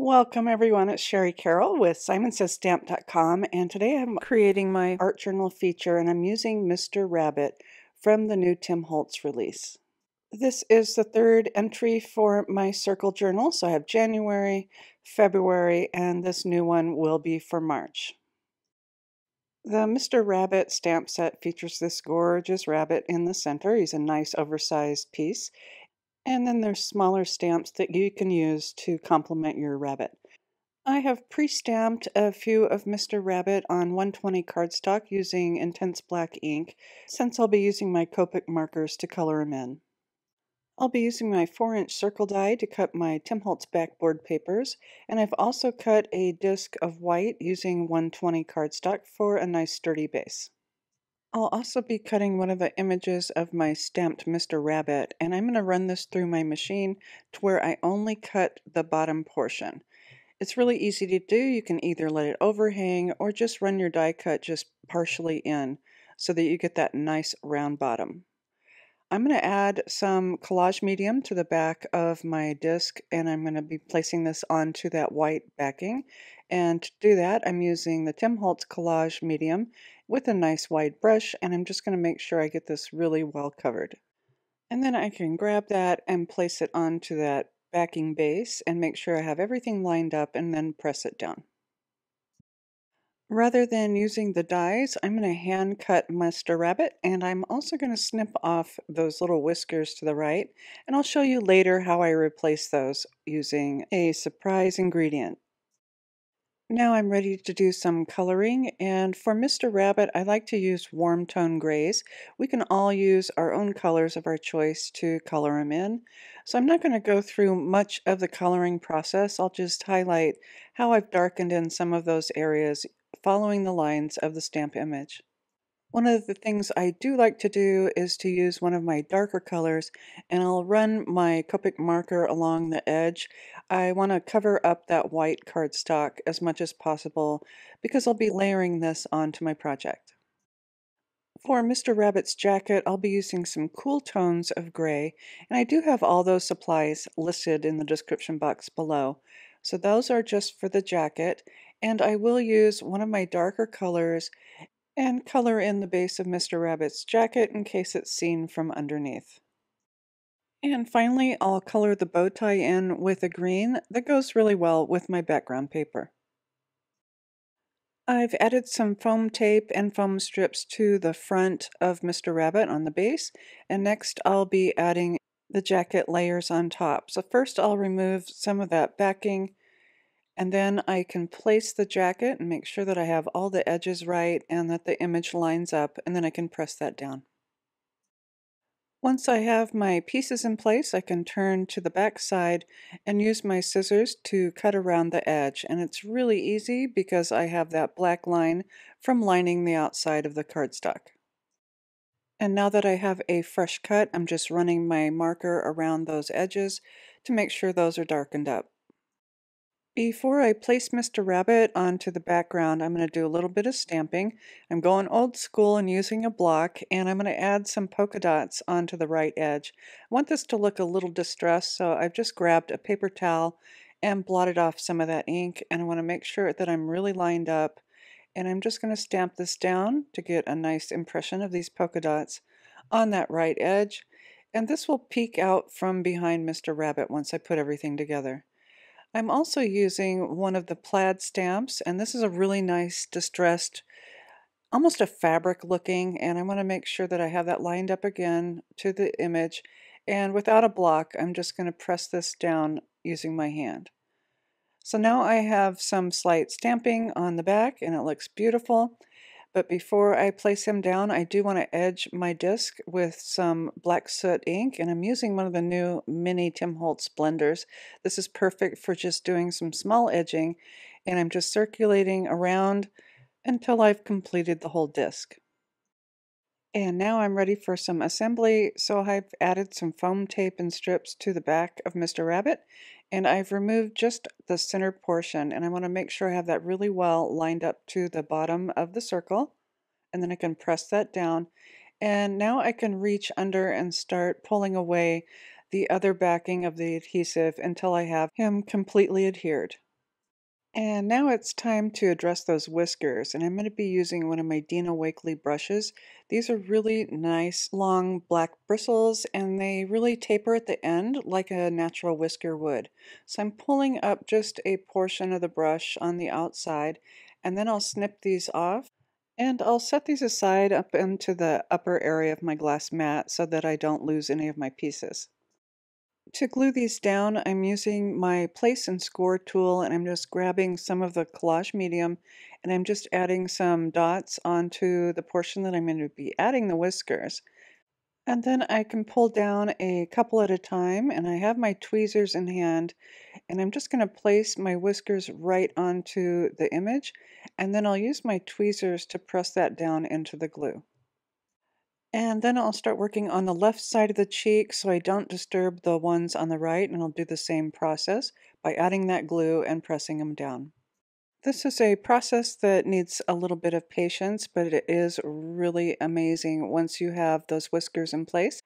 Welcome everyone, it's Shari Carroll with SimonsSaysStamp.com, and today I'm creating my art journal feature and I'm using Mr. Rabbit from the new Tim Holtz release. This is the third entry for my circle journal, so I have January, February, and this new one will be for March. The Mr. Rabbit stamp set features this gorgeous rabbit in the center. He's a nice oversized piece. And then there's smaller stamps that you can use to complement your rabbit. I have pre-stamped a few of Mr. Rabbit on 120 cardstock using intense black ink, since I'll be using my Copic markers to color them in. I'll be using my 4-inch circle die to cut my Tim Holtz backboard papers, and I've also cut a disc of white using 120 cardstock for a nice sturdy base. I'll also be cutting one of the images of my stamped Mr. Rabbit, and I'm going to run this through my machine to where I only cut the bottom portion. It's really easy to do. You can either let it overhang or just run your die cut just partially in so that you get that nice round bottom. I'm going to add some collage medium to the back of my disc, and I'm going to be placing this onto that white backing. And to do that, I'm using the Tim Holtz collage medium with a nice wide brush, and I'm just going to make sure I get this really well covered. And then I can grab that and place it onto that backing base and make sure I have everything lined up and then press it down. Rather than using the dies, I'm going to hand cut Mr. Rabbit, and I'm also going to snip off those little whiskers to the right, and I'll show you later how I replace those using a surprise ingredient. Now I'm ready to do some coloring, and for Mr. Rabbit I like to use warm tone grays. We can all use our own colors of our choice to color them in. So I'm not going to go through much of the coloring process. I'll just highlight how I've darkened in some of those areas following the lines of the stamp image. One of the things I do like to do is to use one of my darker colors, and I'll run my Copic marker along the edge. I want to cover up that white cardstock as much as possible because I'll be layering this onto my project. For Mr. Rabbit's jacket, I'll be using some cool tones of gray, and I do have all those supplies listed in the description box below. So those are just for the jacket, and I will use one of my darker colors and color in the base of Mr. Rabbit's jacket in case it's seen from underneath. And finally, I'll color the bow tie in with a green that goes really well with my background paper. I've added some foam tape and foam strips to the front of Mr. Rabbit on the base, and next I'll be adding the jacket layers on top. So first I'll remove some of that backing, and then I can place the jacket and make sure that I have all the edges right and that the image lines up, and then I can press that down. Once I have my pieces in place, I can turn to the back side and use my scissors to cut around the edge. And it's really easy because I have that black line from lining the outside of the cardstock. And now that I have a fresh cut, I'm just running my marker around those edges to make sure those are darkened up. Before I place Mr. Rabbit onto the background, I'm going to do a little bit of stamping. I'm going old school and using a block, and I'm going to add some polka dots onto the right edge. I want this to look a little distressed, so I've just grabbed a paper towel and blotted off some of that ink, and I want to make sure that I'm really lined up. And I'm just going to stamp this down to get a nice impression of these polka dots on that right edge. And this will peek out from behind Mr. Rabbit once I put everything together. I'm also using one of the plaid stamps, and this is a really nice distressed, almost a fabric looking, and I want to make sure that I have that lined up again to the image, and without a block I'm just going to press this down using my hand. So now I have some slight stamping on the back and it looks beautiful. But before I place him down, I do want to edge my disc with some black soot ink, and I'm using one of the new mini Tim Holtz Splendors. This is perfect for just doing some small edging, and I'm just circulating around until I've completed the whole disc. And now I'm ready for some assembly, so I've added some foam tape and strips to the back of Mr. Rabbit, and I've removed just the center portion, and I want to make sure I have that really well lined up to the bottom of the circle, and then I can press that down, and now I can reach under and start pulling away the other backing of the adhesive until I have him completely adhered. And now it's time to address those whiskers, and I'm going to be using one of my Dina Wakley brushes. These are really nice, long black bristles, and they really taper at the end like a natural whisker would. So I'm pulling up just a portion of the brush on the outside, and then I'll snip these off. And I'll set these aside up into the upper area of my glass mat so that I don't lose any of my pieces. To glue these down, I'm using my place and score tool, and I'm just grabbing some of the collage medium and I'm just adding some dots onto the portion that I'm going to be adding the whiskers. And then I can pull down a couple at a time, and I have my tweezers in hand, and I'm just going to place my whiskers right onto the image, and then I'll use my tweezers to press that down into the glue. And then I'll start working on the left side of the cheek so I don't disturb the ones on the right, and I'll do the same process by adding that glue and pressing them down. This is a process that needs a little bit of patience, but it is really amazing once you have those whiskers in place.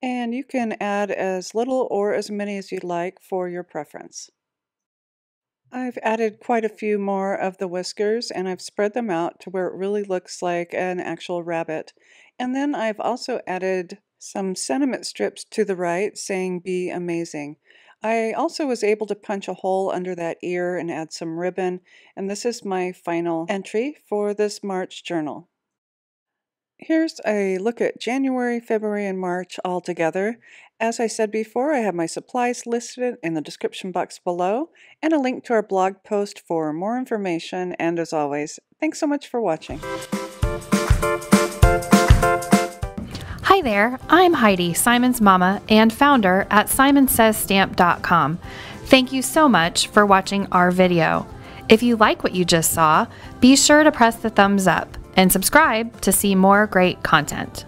And you can add as little or as many as you'd like for your preference. I've added quite a few more of the whiskers and I've spread them out to where it really looks like an actual rabbit. And then I've also added some sentiment strips to the right saying "Be amazing." I also was able to punch a hole under that ear and add some ribbon, and this is my final entry for this March journal. Here's a look at January, February, and March all together. As I said before, I have my supplies listed in the description box below and a link to our blog post for more information. And as always, thanks so much for watching. Hi there, I'm Heidi, Simon's mama and founder at simonsaysstamp.com. Thank you so much for watching our video. If you like what you just saw, be sure to press the thumbs up and subscribe to see more great content.